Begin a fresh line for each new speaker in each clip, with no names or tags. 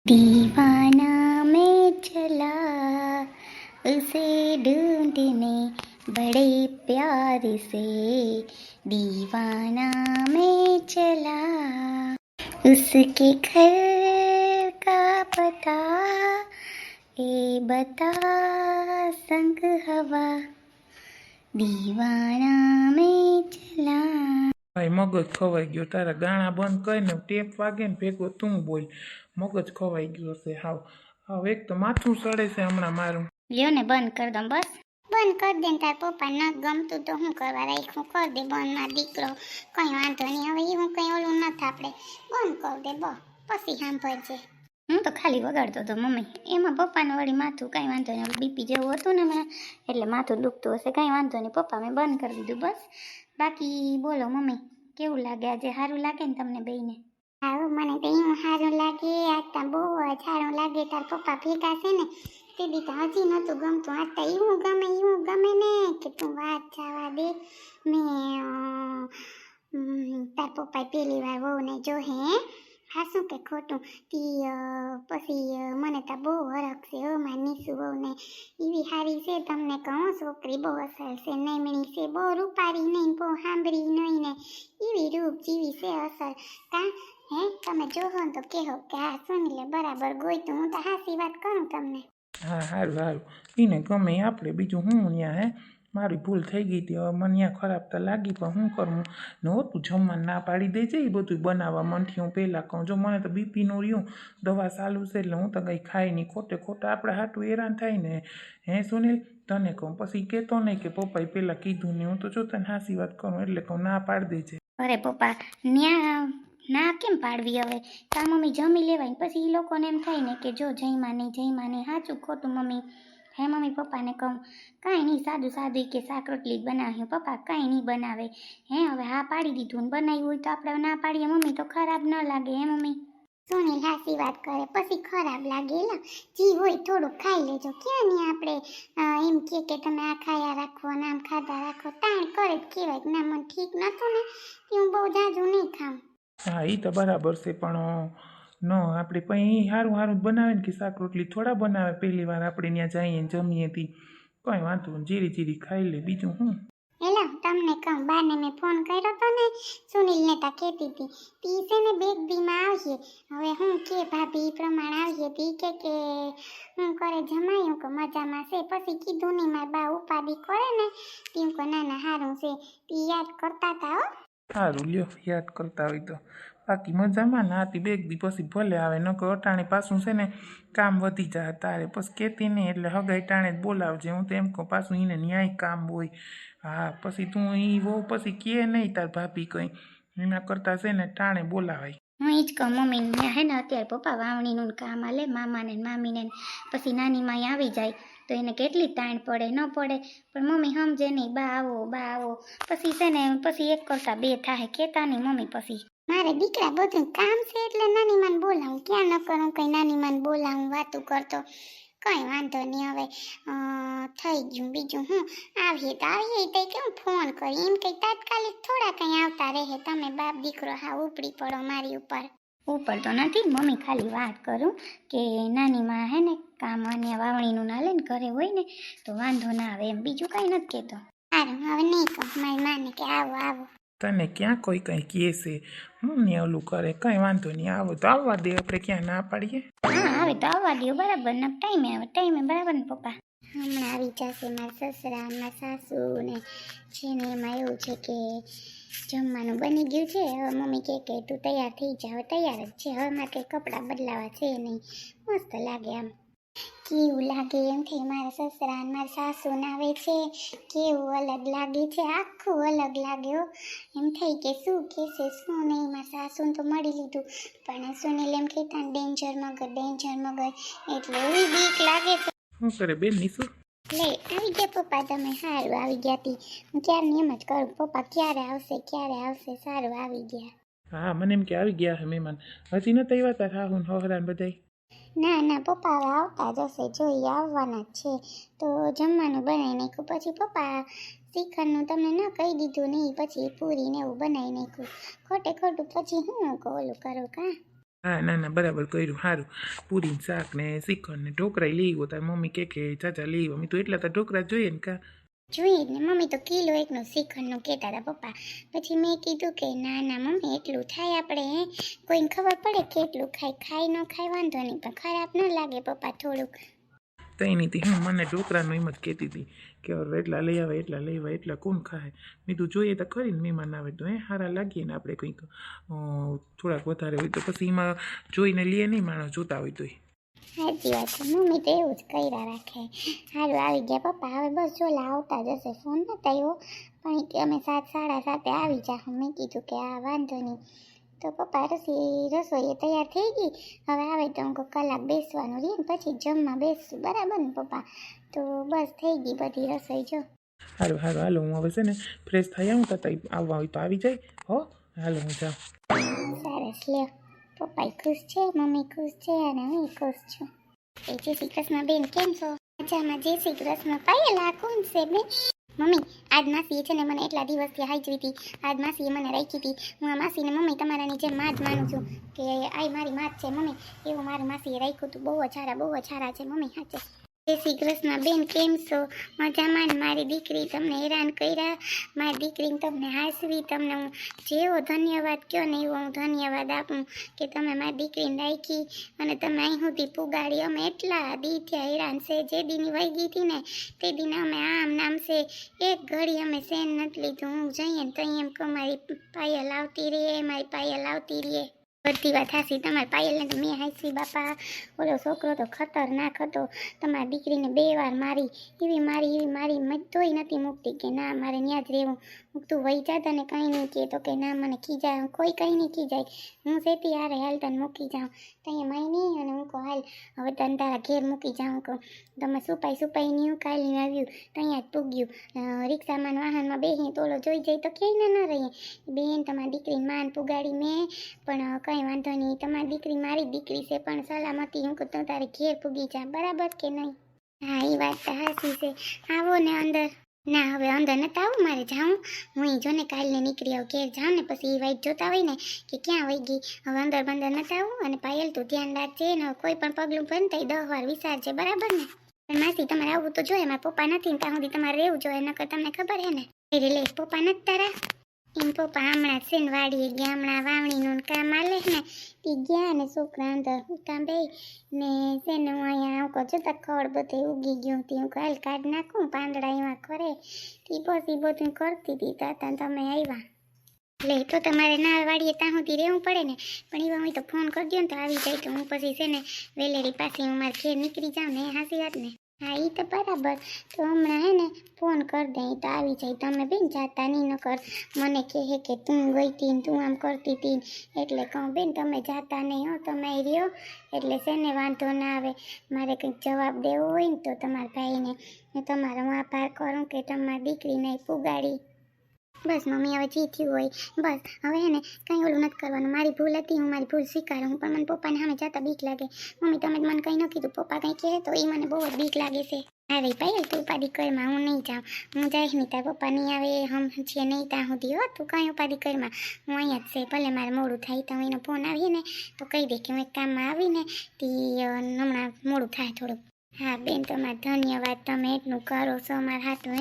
दीवाना मैं चला उसे ढूंढने बड़े प्यार से दीवाना मैं चला उसके घर का पता ए बता संग हवा दीवाना मैं चला।
ભાઈ મગજ ખવાઈ ગયો તારા ગાણા બંધ કરીને ટેપ વાગે ને ભેગો તું બોલ મગજ ખવાઈ ગયો છે હાવ હાવ એક તો માથું સડે છે હમણાં મારું
લ્યો ને બંધ કર દઉં બસ બંધ કર દે તાર પપ્પા ન ગમતું તો હું કરવા રાખ્યું કર દે બંધ માર દીકરો કઈ વાંધો નહીં હવે એવું કઈ ઓલું નથી આપણે બંધ કર દે બસ પછી સાંભળજે હું તો ખાલી વગાડતો હતો મમ્મી એમાં પપ્પાનું વળી માથું કાંઈ વાંધો નહીં બીપી જેવું હતું ને હમણાં એટલે માથું દુખતું હશે કાંઈ વાંધો નહીં પપ્પા મેં બંધ કરી દીધું બસ બાકી બોલો મમ્મી કેવું લાગે આજે સારું લાગે ને તમને બેયને હા મને તો એવું સારું લાગે આજ તો બહુ જ સારું લાગે તાર પપ્પા ભેગા છે ને તે દી તો હજી નહોતું ગમતું આજ તો એવું ગમે ને કે તું વાત જવા દે મેં તાર પપ્પાએ પહેલી વાર વહુને જોહે હા શું કે ખોટું તી પછી મને તો બહુ હરખ છે હો મારી નીસુ વહુને એવી સારી છે તમને કહું છોકરી બહુ અસર છે નેમણી છે બહુ રૂપારી નહીં બહુ સાંભળી નહીં ને એવી રૂપ જેવી છે અસર કા હે તમે જોહો ને તો કહો કે હા સુની લે બરાબર ગોઈતું હું તો હાસી વાત કરું તમને
હા સારું સારું એને ગમે આપણે બીજું હું ત્યાં હે મારી ભૂલ થઈ ગઈ હતી હવે મને ત્યાં ખરાબ તો લાગી પણ શું કરવું ને હોતું જમવાનું ના પાડી દે છે એ બધું બનાવવા મનથી હું પહેલાં કહું જો મને તો બીપીનું રહ્યું દવા ચાલુ છે એટલે હું તો કંઈ ખાઈ નહીં ખોટે આપણે હાટું હેરાન થાય ને હે સુનિલ તને કહું પછી કહેતો નહીં કે પપ્પાએ પહેલાં કીધું નહીં હું તો જો તને હાસી વાત કરું એટલે કહું ના પાડી દે છે
અરે પપ્પા ન્યા ના કેમ પાડવી હવે તા મમ્મી જમી લેવાય પછી એ લોકોને એમ થાય ને કે જો જઈમાં નહીં સાચું ખોટું મમ્મી હે મમ્મી પપ્પાને કહું કાંઈ નહીં સાદું કે શાક રોટલી જ બનાવ્યું પપ્પા કાંઈ નહીં બનાવે હે હવે હા પાડી દીધું ને બનાવ્યું હોય તો આપણે ના પાડીએ મમ્મી તો ખરાબ ન લાગે હે મમ્મી સુનિલ હાસી વાત કરે પછી ખરાબ લાગે એલા જી હોય થોડુંક ખાઈ લેજો ક્યાં નહીં આપણે એમ કે તમે આ ખાયા રાખો ને આમ ખાધા રાખો તાણ કરે જ કહેવાય કે ના મને ઠીક નહોતું ને હું બહુ જાજુ નહીં ખાઉં
હા એ તો બરાબર છે પણ ન આપણે પછી સારું જ બનાવે ને કે શાક રોટલી થોડા બનાવે પહેલી વાર આપણે ત્યાં જઈએ જમીએ તી કંઈ વાંધો જીરી ખાઈ લે બીજું હું
એલા તમને કહું બાને મેં ફોન કર્યો તો ને સુનિલને તા કહેતી હતી તી છે ને બેગ દીમાં આવીએ હવે હું કે ભાભી એ પ્રમાણે આવીએ તી કે હું કરે જમાયું કે મજામાં છે પછી કીધું નહીં મારા બા ઉપાડી કરે ને તી કે ના સારું છે તી યાદ કરતા હતા હો
સારું લ્યો યાદ કરતા હોય તો બાકી મજામાં ના હતી બેગ દી પછી ભલે આવે નકર અટાણે પાછું છે ને કામ વધી જાય તારે પછી કહેતી નહીં એટલે હગાઈ ટાણે જ બોલાવજે હું તો એમ કહું પાછું એને ન્યાય કામ હોય હા પછી તું એ બહુ પછી કહે નહીં તાર ભાભી કંઈ એના કરતાં છે ને ટાણે બોલાવાય
હું એ જ કહું મમ્મી હે ને અત્યારે પપ્પા વાવણીનું કામ આલે મામાને મામીને પછી નાની માઈ આવી જાય તો એને કેટલી તાણ પડે ન પડે પણ મમ્મી સમજે નહીં બા આવો પછી છે ને પછી એક કરતાં બે થાય કહેતા નહીં મમ્મી પછી મારે દીકરા બધું કામ છે એટલે નાની માને બોલાવું ક્યાં ન કરું કંઈ નાની માને બોલાવું વાતું કરતો કંઈ વાંધો નહીં હવે થઈ ગયું બીજું હું આવીએ તો કેમ ફોન કરી એમ કંઈ તાત્કાલિક થોડા કંઈ આવતા રહે તમે બાપ દીકરો હા ઉપડી પડો મારી ઉપર તો નથી મમ્મી ખાલી વાત કરું કે નાની માં હે ને કામ અને વાવણીનું ના લે ને ઘરે હોય ને તો વાંધો ના આવે એમ બીજું કાંઈ નથી કહેતો સારું હવે નહીં કહું મારી માને કે આવો
તને ક્યાં કોઈ કંઈ કહે છે હું ને ઓલું કરે કંઈ વાંધો નહીં આવો તો આવવા દે આપણે ક્યાં ના પાડીએ
હા આવે તો આવવા દો બરાબર ને ટાઈમે બરાબર ને પપ્પા હમણાં આવી જશે મારા સસરા મારા સાસુ ને છે ને એમાં એવું છે કે જમવાનું બની ગયું છે હવે મમ્મી કે તું તૈયાર થઈ જા હવે તૈયાર જ છે હવે મારે કંઈ કપડાં બદલાવા છે નહીં મસ્ત લાગે આમ કેવું લાગે એમ થઈ મારા સસરા ને મારા સાસુ આવે છે કેવું અલગ લાગે છે આખું અલગ લાગે હો એમ થઈ કે શું કહેશે શું નહીં મારા સાસુને તો મળી લીધું પણ સુનિલ એમ કહેતા ડેન્જર મગર એટલે એવી બીક લાગે છે
શું કરે બેન નીસુ
લે આવી ગયા પપ્પા તમે સારું આવી ગયા તી હું ક્યારની એમ જ કરું પપ્પા ક્યારે આવશે સારું આવી ગયા
હા મને એમ કે આવી ગયા હે મહેમાન હજી નથી આવ્યા તાર હાહુન હોહરાન બધાય
ના પપ્પા હવે આવતા જશે જોઈએ આવવાના જ છે તો જમવાનું બનાવી નાખ્યું પછી પપ્પા શિખરનું તમને ન કહી દીધું નહીં પછી પૂરીને એવું બનાવી નાખ્યું ખોટું પછી હું ઓલું કરું કાં
હા ના ના બરાબર કર્યું સારું. પૂરી ને શાક ને શ્રીખંડ ને ઢોકળા લઈ આવ્યો તાર મમ્મી કે ચાચા લઈ આવ્યો. મેં તો એટલા તો ઢોકળા જોઈએ ને કા.
જોઈએ જ ને મમ્મી તો કિલો એકનું શ્રીખંડનું કહેતા હતા પપ્પા. પછી મેં કીધું કે ના ના મમ્મી એટલું થાય આપણે કોઈને ખબર પડે કેટલું ખાય ન ખાય વાંધો નહીં પણ ખરાબ ન લાગે પપ્પા થોડુંક.
કંઈ નહીં હું મને ઢોકળાનું એમ જ કહેતી હતી કે હવે એટલા લઈ આવે એટલા કોણ ખાય. મેં તું જોઈએ તો ખરી ને મહેમાન આવે તો સારા લાગીએ ને આપણે કંઈક થોડાક વધારે હોય તો પછી એમાં જોઈને લઈએ નહીં માણસ જોતા હોય તોય.
સાચી વાત છે મમ્મી તો એવું જ કર્યા રાખે. સારું આવી ગયા પપ્પા હવે બસ જોલા આવતા જશે ફોન નતા આવ્યો પણ કે અમે 7:30 આવી જાઉં. મેં કીધું કે આ વાંધો નહીં. તો પપ્પા રસોઈ તૈયાર થઈ ગઈ. હવે આવે તો હું કલાક બેસવાનું રહે ને પછી જમવા બેસશું બરાબર ને પપ્પા. તો બસ થઈ ગઈ બધી રસોઈ જો.
સારું હાલો હું હવે છે ને ફ્રેશ થઈ આવું તો આવવા હોય તો આવી જાય હો. હાલો હું જાઉં.
સરસ લ્યો પપ્પા ખુશ છે મમ્મી ખુશ છે અને હું ખુશ છું. એ જય શ્રી કૃષ્ણ બેન કેમ છો? મજામાં જય શ્રી કૃષ્ણ. પાયલ આ કોણ છે બેન? મમ્મી આજ માસી છે ને મને એટલા દિવસથી હાજવી હતી. આજ માસીએ મને રાખી હતી. હું આ માસીને મમ્મી તમારાની જેમ માં જ માનું છું કે આ મારી માં જ છે મમ્મી. એવું મારી માસીએ રાખ્યું હતું. બહુ જ સારા છે મમ્મી. સાચે જય શ્રી કૃષ્ણ બેન કેમ છો? મજામાં ને? મારી દીકરી તમને હેરાન કર્યા? મારી દીકરીને તમને હાસવી તમને હું જેવો ધન્યવાદ કહો ને એવો હું ધન્યવાદ આપું કે તમે મારી દીકરીને રાખી અને તમે અહીં સુધી પુગાડી. અમે એટલા દી થયા હેરાન છે. જે દીની વહી ગઈ હતી ને તે દિન અમે આમ નામ છે એક ઘડી અમે સેન નથી લીધું. હું જઈએ ને તો એમ કહું મારી પાયલ આવતી રહે. બધી વાત હાસી. તમારી પાયલને તો મેં હાસી બાપા. ઓલો છોકરો તો ખતરનાક હતો. તમારી દીકરીને 2 વાર મારી એવી મારી મેં તોય નથી મૂકતી કે ના મારે ત્યાં જ રહેવું. તું વહી જાતા ને કંઈ નહીં કહે તો કે ના મને ખીજાય. કોઈ કંઈ નહીં ખીજાય. હું સેતી હારે હાલ તને મૂકી જાઉં ત્યાં માઈ અને હું કહું હાલ હવે તને તારા ઘેર મૂકી જાઉં. કહું તમે સુપાઈ નહીં કાલી આવ્યું ત્યાં જ પૂગ્યું. રિક્ષામાં વાહનમાં બેસીએ તો ઓલો જોઈ જાય તો ક્યાંય ના રહીએ. બેન તમારી દીકરીને માન પુગાડી મેં પણ કંઈ વાંધો નહીં. તમારી દીકરી મારી દીકરી છે પણ સલામતી હું કહું તારે ઘેર પૂગી જા બરાબર કે નહીં? હા એ વાત તો હાસી છે. આવો ને અંદર. ના હવે અંદર નતા આવું મારે જાઉં. હું જો ને કાલને નીકળી આવું ઘેર જાઉં ને પછી એ વાઈટ જોતા હોય ને કે ક્યાં વહી ગઈ. હવે અંદર બંદર નતા આવું. અને પાયલ તું ધ્યાન રાખજે ને કોઈ પણ પગલું ભરતા 10 વાર વિચારજે બરાબર ને? પણ માસી તમારે આવવું તો જોઈએ. મારા પપ્પા નથી ને ત્યાં સુધી તમારે રહેવું જોઈએ નકર તમને ખબર હે ને. લે પપ્પા નથી તારા? એમ પપ્પા હમણાં છે ને વાડીએ ગયા. હમણાં વાવણીનું કામ આલે ને એ ગયા ને છોકરા અંદર કામ બે ને છે ને હું અહીંયા આવું જોતા ખડ બધે ઉગી ગયું હતી. હું કાલ કાઢ નાખું પાંદડા એમાં કરે તે પછી બધું કરતી હતી તાતા તમે આવ્યા. લે તો તમારે ના વાડીએ ત્યાં સુધી રહેવું પડે ને પણ એવા હું તો ફોન કરી દો ને તો આવી જાય તો હું પછી છે ને વેલેરી પાસે હું મારા ઘેર નીકળી જાઉં ને. હાસી વાત ને? હા એ તો બરાબર. તો હમણાં હે ને ફોન કરી દે તો આવી જાય. તમે બેન જાતા નહીં નકર મને કહે કે તું ગઈ હતી ને તું આમ કરતી હતી એટલે કહું બેન તમે જાતા નહીં હો તમે રહ્યો એટલે છે ને વાંધો ના આવે. મારે કંઈક જવાબ દેવો હોય ને તો તમારા ભાઈને તમારો હું આભાર કરું કે તમારી દીકરીને પુગાડી. બસ મમ્મી હવે જે થયું હોય બસ હવે હે ને કંઈ ઓલું નથી કરવાનું. મારી ભૂલ હતી હું મારી ભૂલ સ્વીકારું. પણ મને પપ્પાને સામે જતા બીક લાગે. મમ્મી તમે મને કંઈ ન કીધું પપ્પા કંઈ કહે તો એ મને બહુ જ બીક લાગે છે. અરે પાયલ તું ઉપાધિ કરમાં હું નહીં જાઉં. હું જઈશ નહીં તાર પપ્પા નહીં આવે હમ છીએ નહીં ત્યાં સુધી હો. તું કંઈ ઉપાધિ કરમાં હું અહીંયા જ છે. ભલે મારે મોડું થાય તો એનો ફોન આવીએ ને તો કહી દે કે હું એક કામમાં આવીને તે હમણાં મોડું થાય થોડુંક. હા બેન તમારે ધન્યવાદ. તમે એટલું કરો છો અમારા હાથું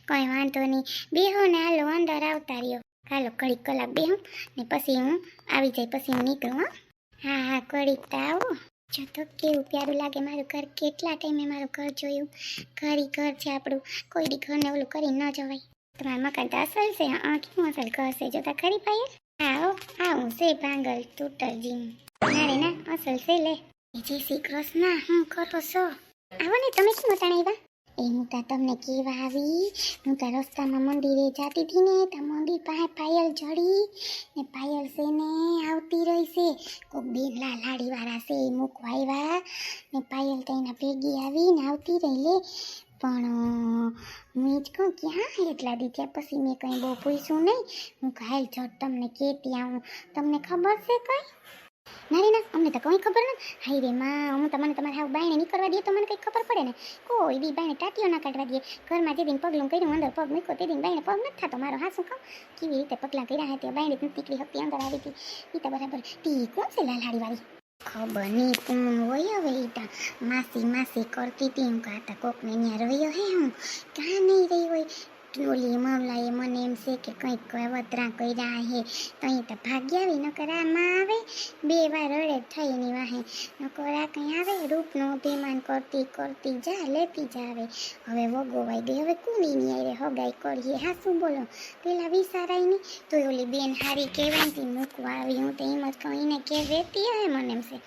કંઈ વાંધો નહીં. બેહો ને હાલો અંદર આવતા રહ્યો. હાલો ઘડીક કલાક બેહું ને પછી હું આવી જાય પછી હું નીકળું. હા ઘડીક તો આવો. જો તો કેવું પ્યારું લાગે મારું ઘર. કેટલા ટાઈમે મારું ઘર જોયું. ઘર છે આપણું. કોઈ દી ઘરને ઓલું કરી ન જવાય. તમારું મકાન તો અસલ છે. કેવું અસલ ઘર છે જોતા ખરી પાયલ? હા હું છે ભાંગલ તૂટરજી. ના રે ના અસલ છે લે. જય શ્રી કૃષ્ણ હું કરો છો? આવો ને તમે કેમ અટાણે આવ્યા? હું તો તમને કેવા આવી. હું તો રસ્તામાં મંદિરે જતી હતી ને તો મંદિર પાસે પાયલ જડી ને પાયલ છે ને આવતી રહી છે. કોઈક બેન લાડીવાળા છે એ મૂકવા આવ્યા ને પાયલ તો એના ભેગી આવી ને આવતી રહી લે. પણ હું જ કહું ક્યાં એટલા દી થયા પછી મેં કંઈ બહુ પૂછ્યું નહીં. હું હાલ જટ તમને કહેતી આવું. તમને ખબર છે કંઈ? ના રે ના, અમને તો કંઈ ખબર નથી. હાય રે માં, હું તો મને તમારે હાવ બાયણે નીકળવા દે તો મને કંઈ ખબર પડે ને. કોઈ દી બાયણે ટાટીઓ ના કાઢવા દે. ઘરમાં જે દિન પગલું કર્યું અંદર પગ મૂક્યો તે દિન બાયણે પગ નથી થતો મારો. હા શું કહું, કેવી રીતે પગલાં કર્યા હે તે બાયણે નથી નીકળી શકતી, અંદર આવી હતી. એ તો બરાબર. તી કોણ છે લાલહાડી વાળી? ખબર નહીં કોણ હોય હવે. એ તો માસી માસી કરતી હતી. હું કહેતા કોકને ત્યાં રહ્યો હે. હું ક્યાં નહીં રહી હોય. ઓલી મમલાએ મને એમ છે કે કંઈક વતરા કર્યા હે તો અહીં તો ભાગ્ય આવી. નકર આમાં આવે 2 વાર રડે થઈ એની વાહે. નકર આ કંઈ આવે રૂપનો અભિમાન કરતી કરતી જા લેતી જાવે. હવે વગોવાઈ ગઈ. હવે કુણીની આરે હગાઈ કરીએ. હા શું બોલો, પેલા વિચારાય નહીં તો ઓલી બેન હારી કહેવાય ને મૂકવા આવી. હું તો એમ જ કહું એને કે વેતી હે. મને એમ છે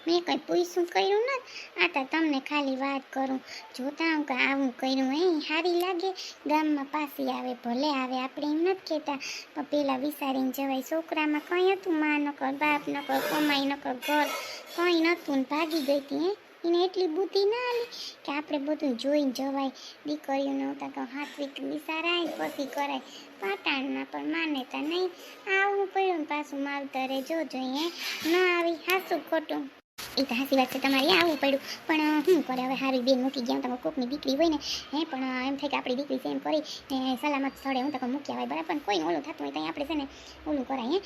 મેં કંઈ પૂછ્યું કર્યું નથી. આ તો તમને ખાલી વાત કરું. જોતા હું કે આવું કર્યું હે સારી લાગે. ગામમાં પાછી આવે ભલે આવે, આપણે એમ નથી કહેતા, પણ પેલા વિચારીને જવાય. છોકરામાં કંઈ હતું, માં નકર બાપ નકર કમાઈ નકર ઘર કંઈ નહોતું ને ભાગી ગઈ હતી. એને એટલી બુદ્ધિ ના આલી કે આપણે બધું જોઈને જવાય. દીકરીઓને હોતા તો હાથવીક વિચારાય પછી કરાય. પાટાણમાં પણ માનેતા નહીં. આવું પડ્યું ને પાછું માવતરે જો જોઈએ ન આવી. હાસું ખોટું એ તો હાસી વાત છે તમારી. આવું પડ્યું પણ શું કરે હવે. હારી બેન મૂકી ગયા. તમે કોકની દીકરી હોય ને પણ એમ થાય કે આપણી દીકરી છે એમ કરી ને સલામત સ્થળે હું તો મૂકી આવાય બરાબર. પણ કોઈ ઓલું થતું હોય ત્યાં આપણે છે ને ઓલું કરાય.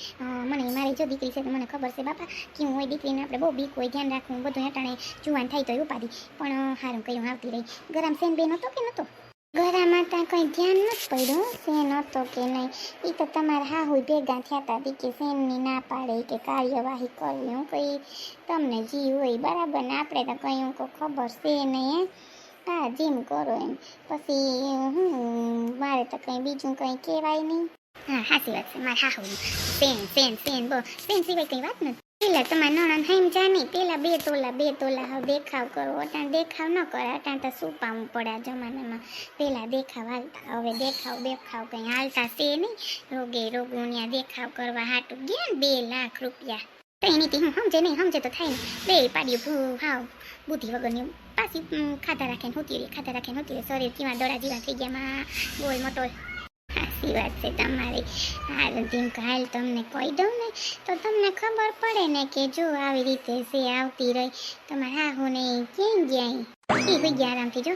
મને મારી જો દીકરી છે તો મને ખબર છે બાપા કેવું હોય. દીકરીને આપણે બહુ બીક હોય, ધ્યાન રાખવું બધું. હેટાણે જુવાન થાય તો ઉપાધી. પણ સારું કર્યું આવતી રહી. ગરમ સેન બેન હતો કે નહોતો? ઘરામાં ત્યાં કંઈ ધ્યાન નથી પડ્યું સેન હતો કે નહીં. એ તો તમારા હાહુ ભેગા થયા હતા દી કે સેનની ના પાડે કે કાર્યવાહી કરવી. હું કંઈ તમને જી હોય બરાબર ને આપણે તો કંઈ હું ખબર છે નહીં. હા જેમ કરો એમ. પછી મારે તો કંઈ બીજું કંઈ કહેવાય નહીં. હા સાચી વાત છે. મારે હાહુ સેન સેન સેન બહુ સેન સિવાય કંઈ વાત નથી. પેલા તમારા નણંદ હેમ જાની પેલા 2 તોલા હવે દેખાવ કરો. અટાણ દેખાવ ન કરે. અટાણ તો સુપાવું પડે આ જમાનામાં. પેલા દેખાવ હાલતા, હવે દેખાવ કંઈ હાલતા છે નહીં. રોગુનિયા દેખાવ કરવા હાટું ગયા ને 2 લાખ રૂપિયા. તો એની હું સમજે નહીં, સમજે તો થાય ને 2 પાડ્યું હાવ બુદ્ધિ વગરની. પાછી ખાતા રાખીને હોતી રહે. શરીર કેવા દોડા જેવા થઈ ગયા માં ગોલ મટોલ. સાચી વાત છે તમારી. હાલ જેમ હાલ તમને કહી દઉં ને તો તમને ખબર પડે ને કે જો આવી રીતે છે આવતી રહી. તમારે હાહુ ને ક્યાં ગયા એ ગયા આરામથી જો.